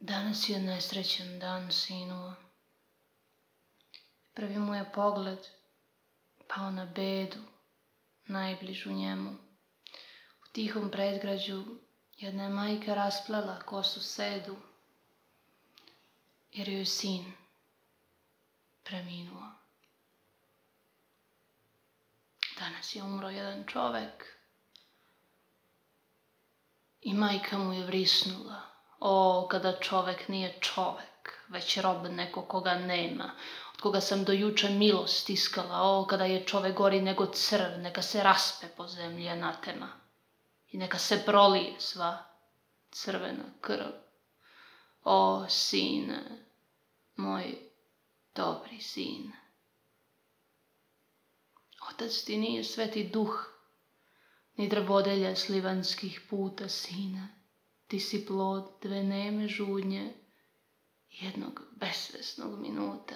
Danas je nesrećan dan, sinu. Prvi mu je pogled pao na bedu, najbližu njemu. U tihom predgrađu jedna je majka rasplela kosu sedu, jer joj je sin preminuo. Danas je umro jedan čovek i majka mu je vrisnula. O, kada čovek nije čovek, već rob neko koga nema, od koga sam do juče milost stiskala. O, kada je čovek gori nego crv, neka se raspe po zemlji anatema i neka se prolije sva crvena krv. O, sine, moj dobri sine. Otac ti nije sveti duh, ni drvodelja s livanskih puta, sine. Ti si plod dve neme žudnje, jednog besvesnog minuta.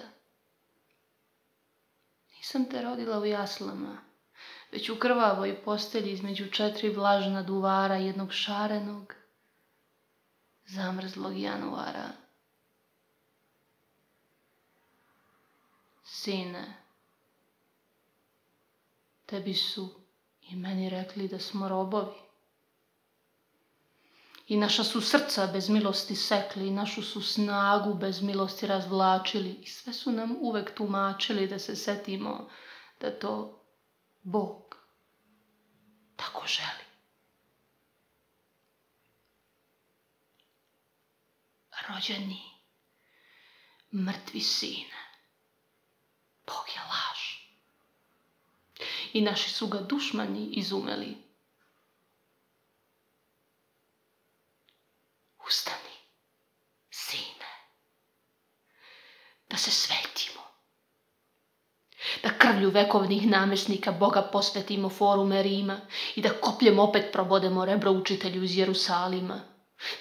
Nisam te rodila u jaslama, već u krvavoj postelji između 4 vlažna duvara jednog šarenog, zamrzlog januara. Sine, tebi su i meni rekli da smo robovi. I naša su srca bez milosti sekli, i našu su snagu bez milosti razvlačili, i sve su nam uvek tumačili da se setimo da to Bog tako želi. Rođeni, mrtvi sine, Bog je laž. I naši su ga dušmani izumeli. Ustani, sine, da se svetimo, da krvlju vekovnih namjesnika Boga posvetimo forume Rima i da kopljem opet probodemo rebro učitelju iz Jerusalima,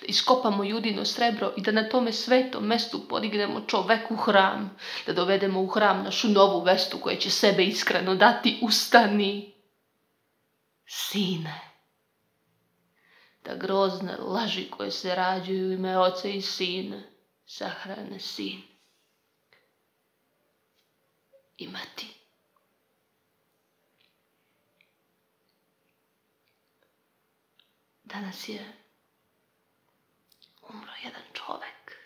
da iskopamo Judino srebro i da na tome svetom mestu podignemo čoveku hram, da dovedemo u hram našu novu vestu koja će sebe iskreno dati. Ustani, sine, da grozne laži koje se rađaju u ime Oca i Sina sahrane sin i mati. Danas je umro jedan čovek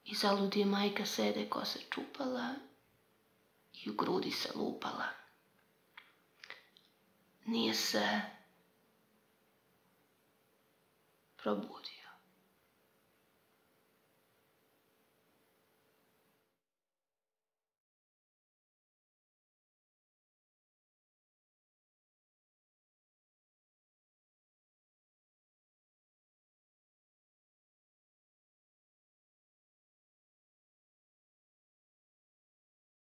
i zalud je majka sede kose čupala i u grudi se lupala. Nije se probudio.